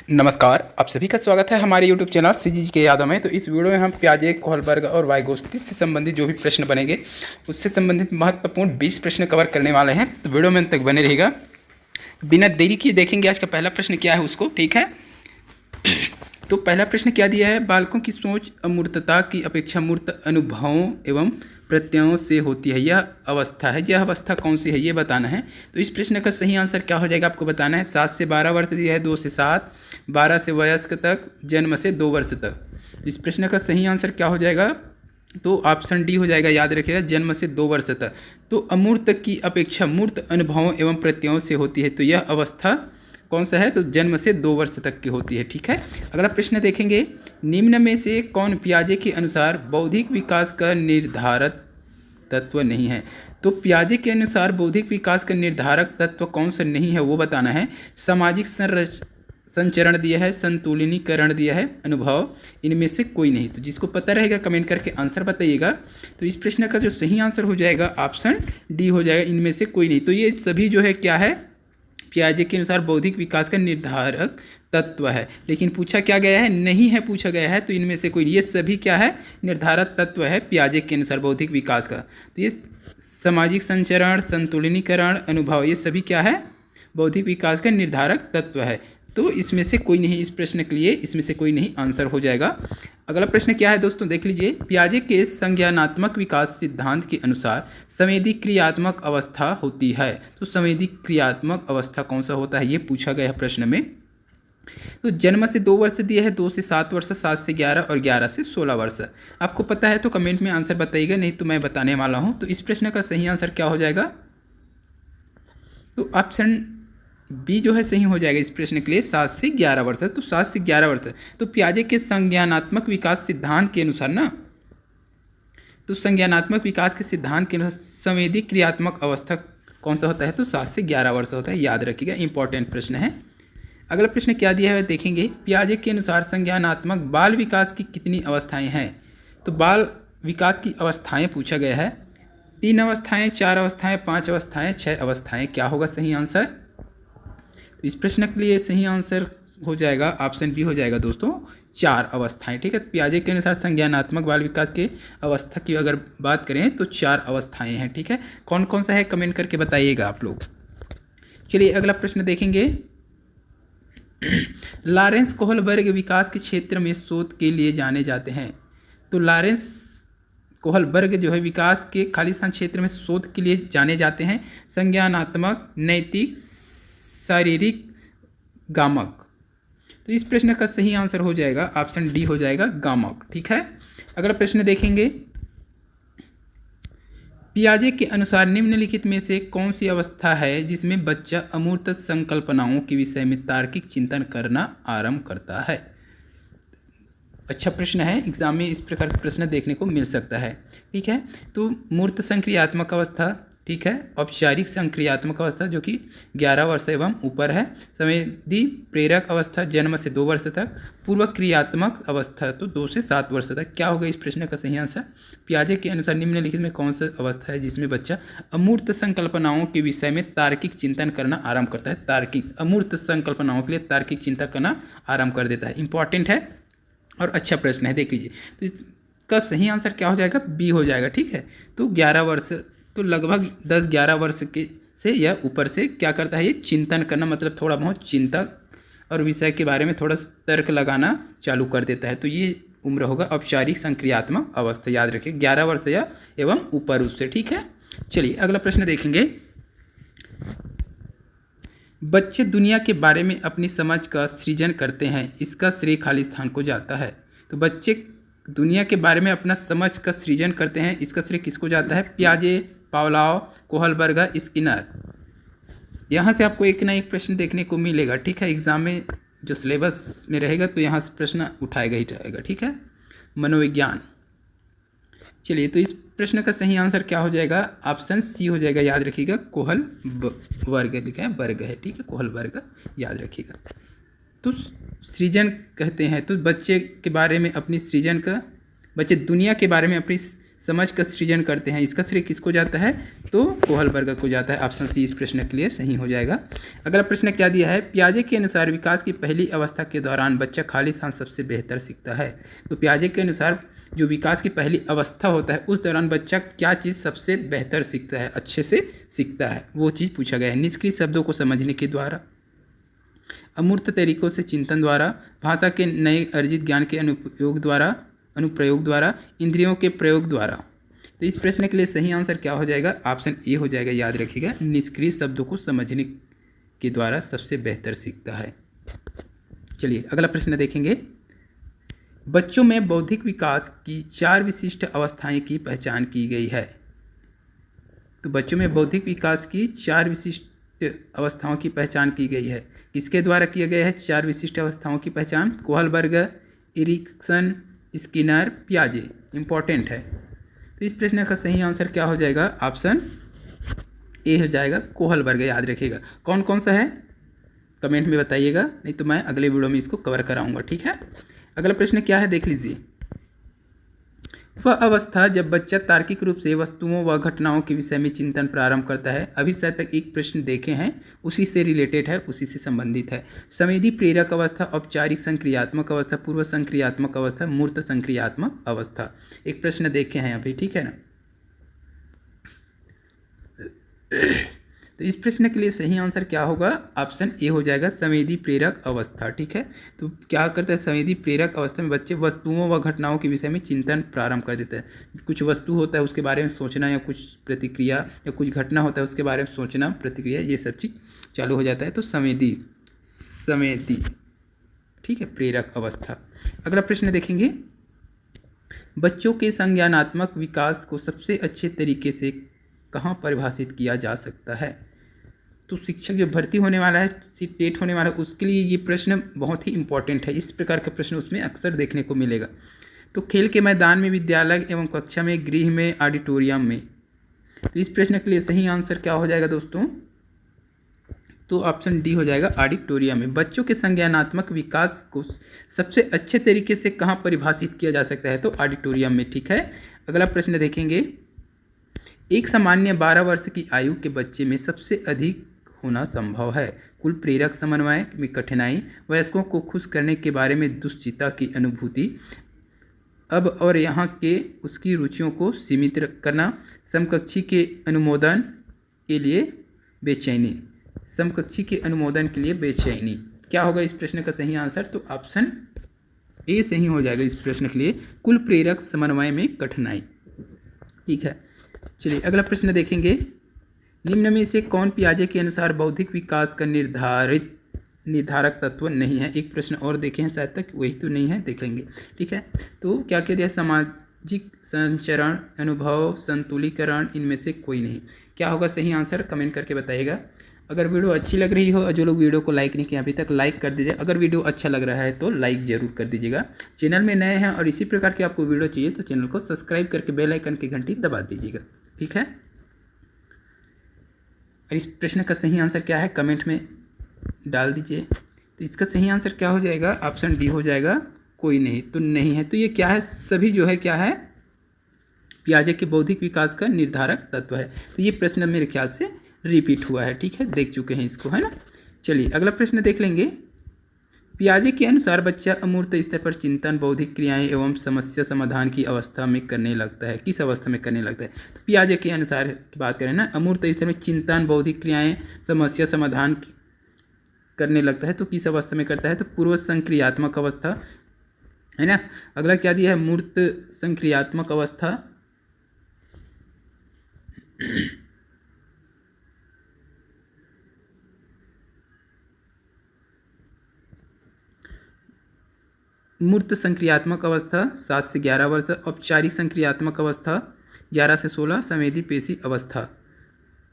नमस्कार, आप सभी का स्वागत है हमारे यूट्यूब चैनल सीजी के यादव में। तो इस वीडियो में हम प्याजे, कोहलबर्ग और वाइगोत्स्की से संबंधित जो भी प्रश्न बनेंगे उससे संबंधित महत्वपूर्ण 20 प्रश्न कवर करने वाले हैं। तो वीडियो में अंत तक बने रहेगा। बिना देरी किए देखेंगे आज का पहला प्रश्न क्या है उसको, ठीक है। तो पहला प्रश्न क्या दिया है, बालकों की सोच अमूर्तता की अपेक्षा मूर्त अनुभवों एवं प्रत्ययों से होती है, यह अवस्था है, यह अवस्था कौन सी है ये बताना है। तो इस प्रश्न का सही आंसर क्या हो जाएगा आपको बताना है। 7 से 12 वर्ष दिया है, 2 से 7, 12 से वयस्क तक, जन्म से 2 वर्ष तक। तो इस प्रश्न का सही आंसर क्या हो जाएगा, तो ऑप्शन डी हो जाएगा, याद रखिएगा, जन्म से 2 वर्ष तक। तो अमूर्त की अपेक्षा मूर्त अनुभवों एवं प्रत्ययों से होती है, तो यह अवस्था कौन सा है, तो जन्म से 2 वर्ष तक की होती है, ठीक है। अगला प्रश्न देखेंगे, निम्न में से कौन पियाजे के अनुसार बौद्धिक विकास का निर्धारक तत्व नहीं है। तो पियाजे के अनुसार बौद्धिक विकास का निर्धारक तत्व कौन सा नहीं है वो बताना है। सामाजिक संचरण दिया है, संतुलिनीकरण दिया है, अनुभव, इनमें से कोई नहीं। तो जिसको पता रहेगा कमेंट करके आंसर बताइएगा। तो इस प्रश्न का जो सही आंसर हो जाएगा ऑप्शन डी हो जाएगा, इनमें से कोई नहीं। तो ये सभी जो है क्या है, पियाजे के अनुसार बौद्धिक विकास का निर्धारक तत्व है, लेकिन पूछा क्या गया है, नहीं है पूछा गया है। तो इनमें से कोई, ये सभी क्या है, निर्धारक तत्व है पियाजे के अनुसार बौद्धिक विकास का। तो ये सामाजिक संचरण, संतुलिनीकरण, अनुभव, ये सभी क्या है, बौद्धिक विकास का निर्धारक तत्व है। तो इसमें से कोई नहीं, इस प्रश्न के लिए इसमें से कोई नहीं आंसर हो जाएगा। अगला प्रश्न क्या है दोस्तों, देख लीजिए, पियाजे के संज्ञानात्मक विकास सिद्धांत के अनुसार संवेदी क्रियात्मक अवस्था होती है। तो संवेदी क्रियात्मक अवस्था कौन सा होता है ये पूछा गया है प्रश्न में। तो जन्म से 2 वर्ष दिए हैं, 2 से 7 वर्ष, 7 से 11 और 11 से 16 वर्ष। आपको पता है तो कमेंट में आंसर बताइएगा, नहीं तो मैं बताने वाला हूँ। तो इस प्रश्न का सही आंसर क्या हो जाएगा, तो ऑप्शन बी जो है सही हो जाएगा इस प्रश्न के लिए, 7 से 11 वर्ष। तो 7 से 11 वर्ष, तो पियाजे के संज्ञानात्मक विकास सिद्धांत के अनुसार ना, तो संज्ञानात्मक विकास के सिद्धांत के अनुसार संवेदी क्रियात्मक अवस्था कौन सा होता है, तो 7 से 11 वर्ष होता है, याद रखिएगा, इंपॉर्टेंट प्रश्न है। अगला प्रश्न क्या दिया है देखेंगे, पियाजे के अनुसार संज्ञानात्मक बाल विकास की कितनी अवस्थाएं हैं। तो बाल विकास की अवस्थाएं पूछा गया है, 3 अवस्थाएं, 4 अवस्थाएं, 5 अवस्थाएं, 6 अवस्थाएं। क्या होगा सही आंसर, तो इस प्रश्न के लिए सही आंसर हो जाएगा ऑप्शन बी हो जाएगा दोस्तों, 4 अवस्थाएं, ठीक है। पियाजे के अनुसार संज्ञानात्मक बाल विकास के अवस्था की अगर बात करें तो 4 अवस्थाएं हैं, ठीक है। कौन कौन सा है कमेंट करके बताइएगा आप लोग। चलिए अगला प्रश्न देखेंगे, लॉरेंस कोहलबर्ग विकास के क्षेत्र में शोध के लिए जाने जाते हैं। तो लॉरेंस कोहलबर्ग जो है विकास के खालिस्तान क्षेत्र में शोध के लिए जाने जाते हैं। संज्ञानात्मक, नैतिक, शारीरिक, गामक। तो इस प्रश्न का सही आंसर हो जाएगा ऑप्शन डी हो जाएगा, गामक, ठीक है। अगला प्रश्न देखेंगे, पियाजे के अनुसार निम्नलिखित में से कौन सी अवस्था है जिसमें बच्चा अमूर्त संकल्पनाओं के विषय में तार्किक चिंतन करना आरंभ करता है। अच्छा प्रश्न है, एग्जाम में इस प्रकार का प्रश्न देखने को मिल सकता है, ठीक है। तो मूर्त संक्रियात्मक अवस्था, ठीक है। औपचारिक संक्रियात्मक अवस्था जो कि 11 वर्ष एवं ऊपर है। संवेदी प्रेरक अवस्था जन्म से 2 वर्ष तक। पूर्व क्रियात्मक अवस्था तो 2 से 7 वर्ष तक। क्या होगा इस प्रश्न का सही आंसर, पियाजे के अनुसार निम्नलिखित में कौन सा अवस्था है जिसमें बच्चा अमूर्त संकल्पनाओं के विषय में तार्किक चिंतन करना आरंभ करता है। तार्किक, अमूर्त संकल्पनाओं के लिए तार्किक चिंतन करना आरंभ कर देता है। इंपॉर्टेंट है और अच्छा प्रश्न है, देख लीजिए। तो इसका सही आंसर क्या हो जाएगा, बी हो जाएगा, ठीक है। तो 11 वर्ष, तो लगभग 10-11 वर्ष के से या ऊपर से क्या करता है ये, चिंतन करना, मतलब थोड़ा बहुत चिंतक और विषय के बारे में थोड़ा तर्क लगाना चालू कर देता है। तो ये उम्र होगा औपचारिक संक्रियात्मक अवस्था, याद रखिए, 11 वर्ष या एवं ऊपर उससे, ठीक है। चलिए अगला प्रश्न देखेंगे, बच्चे दुनिया के बारे में अपनी समझ का सृजन करते हैं, इसका श्रेय खालिस्तान को जाता है। तो बच्चे दुनिया के बारे में अपना समझ का सृजन करते हैं, इसका श्रेय किसको जाता है, पियाजे, पावलोव, कोहलबर्ग, स्किनर। यहाँ से आपको एक ना एक प्रश्न देखने को मिलेगा, ठीक है। एग्जाम में जो सिलेबस में रहेगा तो यहाँ से प्रश्न उठाएगा ही जाएगा, ठीक है। मनोविज्ञान। चलिए तो इस प्रश्न का सही आंसर क्या हो जाएगा, ऑप्शन सी हो जाएगा, याद रखिएगा, कोहलबर्ग लिखा है, वर्ग है, ठीक है, कोहलबर्ग याद रखिएगा। तो सृजन कहते हैं, तो बच्चे के बारे में अपनी सृजन का, बच्चे दुनिया के बारे में अपनी समझ का सृजन करते हैं, इसका श्रेय किसको जाता है? तो कोहलबर्गर को जाता है। ऑप्शन सी इस प्रश्न के लिए सही हो जाएगा। अगला प्रश्न क्या दिया है? पियाजे के अनुसार विकास की पहली अवस्था के दौरान बच्चा खाली स्थान सबसे बेहतर सीखता है। तो पियाजे के अनुसार जो विकास की पहली अवस्था होता है उस दौरान बच्चा क्या चीज़ सबसे बेहतर सीखता है, अच्छे से सीखता है, वो चीज़ पूछा गया है। निष्क्रिय शब्दों को समझने के द्वारा, अमूर्त तरीकों से चिंतन द्वारा, भाषा के नए अर्जित ज्ञान के अनुप्रयोग द्वारा, इंद्रियों के प्रयोग द्वारा। तो इस प्रश्न के लिए सही आंसर क्या हो जाएगा? ऑप्शन ए हो जाएगा। याद रखिएगा, निष्क्रिय शब्दों को समझने के द्वारा सबसे बेहतर सीखता है। चलिए अगला प्रश्न देखेंगे। बच्चों में बौद्धिक विकास की 4 विशिष्ट अवस्थाएं की पहचान की गई है। तो बच्चों में बौद्धिक विकास की 4 विशिष्ट अवस्थाओं की पहचान की गई है। किसके द्वारा किया गया है 4 विशिष्ट अवस्थाओं की पहचान? कोहलबर्गर, एरिक्सन, स्किनर, पियाजे। इंपॉर्टेंट है। तो इस प्रश्न का सही आंसर क्या हो जाएगा? ऑप्शन ए हो जाएगा, कोहलबर्गर। याद रखिएगा। कौन कौन सा है कमेंट में बताइएगा, नहीं तो मैं अगले वीडियो में इसको कवर कराऊंगा। ठीक है। अगला प्रश्न क्या है देख लीजिए। वह अवस्था जब बच्चा तार्किक रूप से वस्तुओं व घटनाओं के विषय में चिंतन प्रारंभ करता है। अभी शायद तक एक प्रश्न देखे हैं, उसी से रिलेटेड है, उसी से संबंधित है। संवेदी प्रेरक अवस्था, औपचारिक संक्रियात्मक अवस्था, पूर्व संक्रियात्मक अवस्था, मूर्त संक्रियात्मक अवस्था। एक प्रश्न देखे हैं अभी, ठीक है ना। तो इस प्रश्न के लिए सही आंसर क्या होगा? ऑप्शन ए हो जाएगा, संवेदी प्रेरक अवस्था। ठीक है। तो क्या करता है संवेदी प्रेरक अवस्था में बच्चे वस्तुओं व घटनाओं के विषय में चिंतन प्रारंभ कर देते हैं। कुछ वस्तु होता है उसके बारे में सोचना, या कुछ प्रतिक्रिया या कुछ घटना होता है उसके बारे में सोचना, प्रतिक्रिया, ये सब चीज़ चालू हो जाता है। तो संवेदी ठीक है, प्रेरक अवस्था। अगला प्रश्न देखेंगे। बच्चों के संज्ञानात्मक विकास को सबसे अच्छे तरीके से कहाँ परिभाषित किया जा सकता है? तो शिक्षक जो भर्ती होने वाला है, टेट होने वाला है, उसके लिए ये प्रश्न बहुत ही इंपॉर्टेंट है। इस प्रकार का प्रश्न उसमें अक्सर देखने को मिलेगा। तो खेल के मैदान में, विद्यालय एवं कक्षा में, गृह में, ऑडिटोरियम में। तो इस प्रश्न के लिए सही आंसर क्या हो जाएगा दोस्तों? तो ऑप्शन डी हो जाएगा, ऑडिटोरियम में। बच्चों के संज्ञानात्मक विकास को सबसे अच्छे तरीके से कहाँ परिभाषित किया जा सकता है? तो ऑडिटोरियम में। ठीक है। अगला प्रश्न देखेंगे। एक सामान्य 12 वर्ष की आयु के बच्चे में सबसे अधिक होना संभव है। कुल प्रेरक समन्वय में कठिनाई, वयस्कों को खुश करने के बारे में दुश्चिंता की अनुभूति, अब और यहाँ के उसकी रुचियों को सीमित करना, समकक्षी के अनुमोदन के लिए बेचैनी। समकक्षी के अनुमोदन के लिए बेचैनी। क्या होगा इस प्रश्न का सही आंसर? तो ऑप्शन ए सही हो जाएगा इस प्रश्न के लिए, कुल प्रेरक समन्वय में कठिनाई। ठीक है। चलिए अगला प्रश्न देखेंगे। निम्न में से कौन पियाजे के अनुसार बौद्धिक विकास का निर्धारक तत्व नहीं है? एक प्रश्न और देखे हैं शायद तक, वही तो नहीं है, देखेंगे। ठीक है। तो क्या कह दिया? सामाजिक संचरण, अनुभव, संतुलीकरण, इनमें से कोई नहीं। क्या होगा सही आंसर? कमेंट करके बताइएगा। अगर वीडियो अच्छी लग रही हो और जो लोग वीडियो को लाइक नहीं किए अभी तक, लाइक कर दीजिए। अगर वीडियो अच्छा लग रहा है तो लाइक जरूर कर दीजिएगा। चैनल में नए हैं और इसी प्रकार की आपको वीडियो चाहिए तो चैनल को सब्सक्राइब करके बेल आइकन की घंटी दबा दीजिएगा। ठीक है। और इस प्रश्न का सही आंसर क्या है कमेंट में डाल दीजिए। तो इसका सही आंसर क्या हो जाएगा? ऑप्शन डी हो जाएगा, कोई नहीं। तो नहीं है, तो ये क्या है? सभी जो है क्या है? पियाजे के बौद्धिक विकास का निर्धारक तत्व है। तो ये प्रश्न मेरे ख्याल से रिपीट हुआ है। ठीक है, देख चुके हैं इसको, है ना। चलिए अगला प्रश्न देख लेंगे। पियाजे के अनुसार बच्चा अमूर्त स्तर पर चिंतन, बौद्धिक क्रियाएं एवं समस्या समाधान की अवस्था में करने लगता है। किस अवस्था में करने लगता है? तो पियाजे के अनुसार की बात करें ना, अमूर्त स्तर में चिंतन, बौद्धिक क्रियाएं, समस्या समाधान करने लगता है। तो किस अवस्था में करता है? तो पूर्व संक्रियात्मक अवस्था, है ना। अगला क्या दिया है? मूर्त संक्रियात्मक अवस्था। मूर्त संक्रियात्मक अवस्था 7 से 11 वर्ष, औपचारिक संक्रियात्मक अवस्था 11 से 16, संवेदी पेशी अवस्था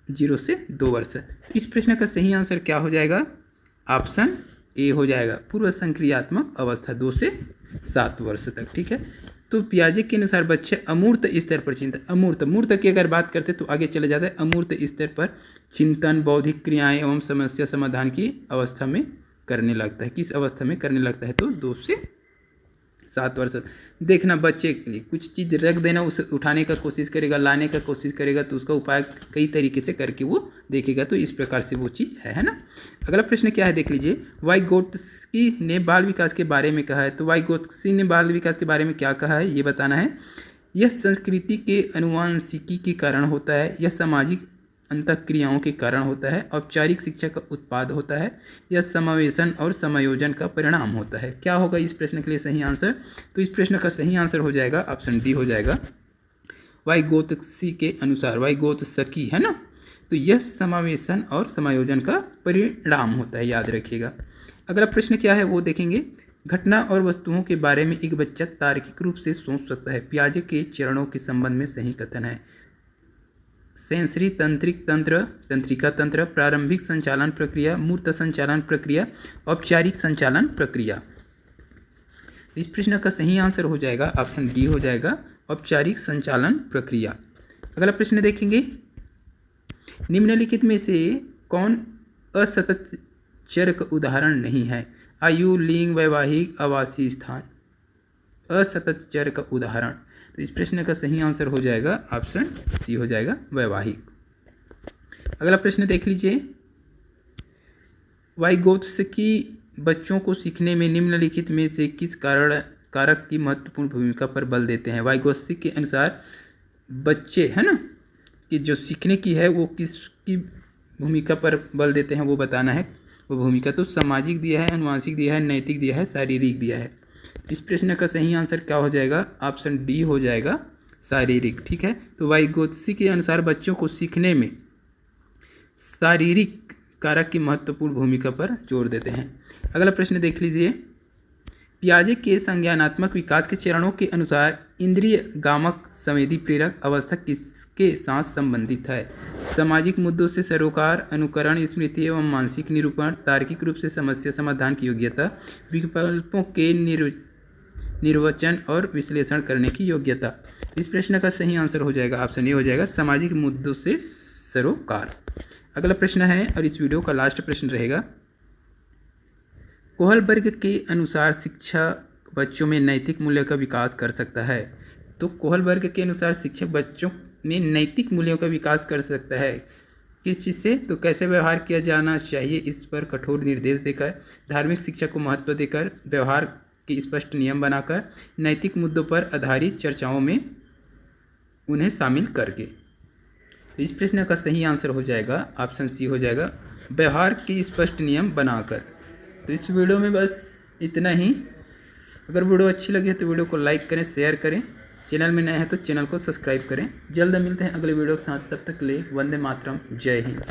0 से 2 वर्ष। इस प्रश्न का सही आंसर क्या हो जाएगा? ऑप्शन ए हो जाएगा, पूर्व संक्रियात्मक अवस्था 2 से 7 वर्ष तक। ठीक है। तो पियाजे के अनुसार बच्चे अमूर्त स्तर पर चिंतन, मूर्त की अगर बात करते तो आगे चले जाता है। अमूर्त स्तर पर चिंतन, बौद्धिक क्रियाएं एवं समस्या समाधान की अवस्था में करने लगता है। किस अवस्था में करने लगता है? तो 2 से 7 वर्ष। देखना बच्चे के लिए कुछ चीज़ रख देना, उसे उठाने का कोशिश करेगा, लाने का कोशिश करेगा, तो उसका उपाय कई तरीके से करके वो देखेगा, तो इस प्रकार से वो चीज़ है ना। अगला प्रश्न क्या है देख लीजिए। वाइगोत्स्की ने बाल विकास के बारे में कहा है, तो वाइगोत्स्की ने बाल विकास के बारे में क्या कहा है ये बताना है। यह संस्कृति के अनुवांशिकी के कारण होता है, यह सामाजिक अंतःक्रियाओं के कारण होता है, औपचारिक शिक्षा का उत्पाद होता है, यह समावेशन और समायोजन का परिणाम होता है। क्या होगा इस प्रश्न के लिए सही आंसर? तो इस प्रश्न का सही आंसर हो जाएगा ऑप्शन डी हो जाएगा। वाइगोत्स्की के अनुसार, वाइगोत्स्की है ना, तो यह समावेशन और समायोजन का परिणाम होता है, याद रखिएगा। अगला प्रश्न क्या है वो देखेंगे। घटना और वस्तुओं के बारे में एक बच्चा तार्किक रूप से सोच सकता है। पियाजे के चरणों के संबंध में सही कथन है। सेंसरी तंत्रिक तंत्र, तंत्रिका तंत्र, प्रारंभिक संचालन प्रक्रिया, मूर्त संचालन प्रक्रिया, औपचारिक संचालन प्रक्रिया। इस प्रश्न का सही आंसर हो जाएगा ऑप्शन डी हो जाएगा, औपचारिक संचालन प्रक्रिया। अगला प्रश्न देखेंगे। निम्नलिखित में से कौन असतत चर का उदाहरण नहीं है? आयु, लिंग, वैवाहिक, आवासीय स्थान। असतत चर का उदाहरण, तो इस प्रश्न का सही आंसर हो जाएगा ऑप्शन सी हो जाएगा, वैवाहिक। अगला प्रश्न देख लीजिए। वाइगोत्स्की बच्चों को सीखने में निम्नलिखित में से किस कारक की महत्वपूर्ण भूमिका पर बल देते हैं? वाइगोत्स्की के अनुसार बच्चे है ना कि जो सीखने की है वो किसकी भूमिका पर बल देते हैं वो बताना है। वो भूमिका तो सामाजिक दिया है, अनुवांशिक दिया है, नैतिक दिया है, शारीरिक दिया है। इस प्रश्न का सही आंसर क्या हो जाएगा? ऑप्शन डी हो जाएगा, शारीरिक। ठीक है, तो वाइगोत्स्की के अनुसार बच्चों को सीखने में शारीरिक कारक की महत्वपूर्ण भूमिका पर जोर देते हैं। अगला प्रश्न देख लीजिए। पियाजे के संज्ञानात्मक विकास के चरणों के अनुसार इंद्रिय गामक संवेदी प्रेरक अवस्था किसके साथ संबंधित है? सामाजिक मुद्दों से सरोकार, अनुकरण, स्मृति एवं मानसिक निरूपण, तार्किक रूप से समस्या समाधान की योग्यता, विकल्पों के निर्वचन और विश्लेषण करने की योग्यता। इस प्रश्न का सही आंसर हो जाएगा ऑप्शन ए हो जाएगा, सामाजिक मुद्दों से सरोकार। अगला प्रश्न है और इस वीडियो का लास्ट प्रश्न रहेगा। कोहलबर्ग के अनुसार शिक्षा बच्चों में नैतिक मूल्य का विकास कर सकता है। तो कोहलबर्ग के अनुसार शिक्षक बच्चों में नैतिक मूल्यों का विकास कर सकता है। किस चीज़ से? तो कैसे व्यवहार किया जाना चाहिए इस पर कठोर निर्देश देकर, धार्मिक शिक्षा को महत्व देकर, व्यवहार के स्पष्ट नियम बनाकर, नैतिक मुद्दों पर आधारित चर्चाओं में उन्हें शामिल करके। इस प्रश्न का सही आंसर हो जाएगा ऑप्शन सी हो जाएगा, व्यवहार के स्पष्ट नियम बनाकर। तो इस वीडियो में बस इतना ही। अगर वीडियो अच्छी लगी है तो वीडियो को लाइक करें, शेयर करें, चैनल में नए हैं तो चैनल को सब्सक्राइब करें। जल्द मिलते हैं अगले वीडियो के साथ, तब तक के लिए वंदे मातरम, जय हिंद।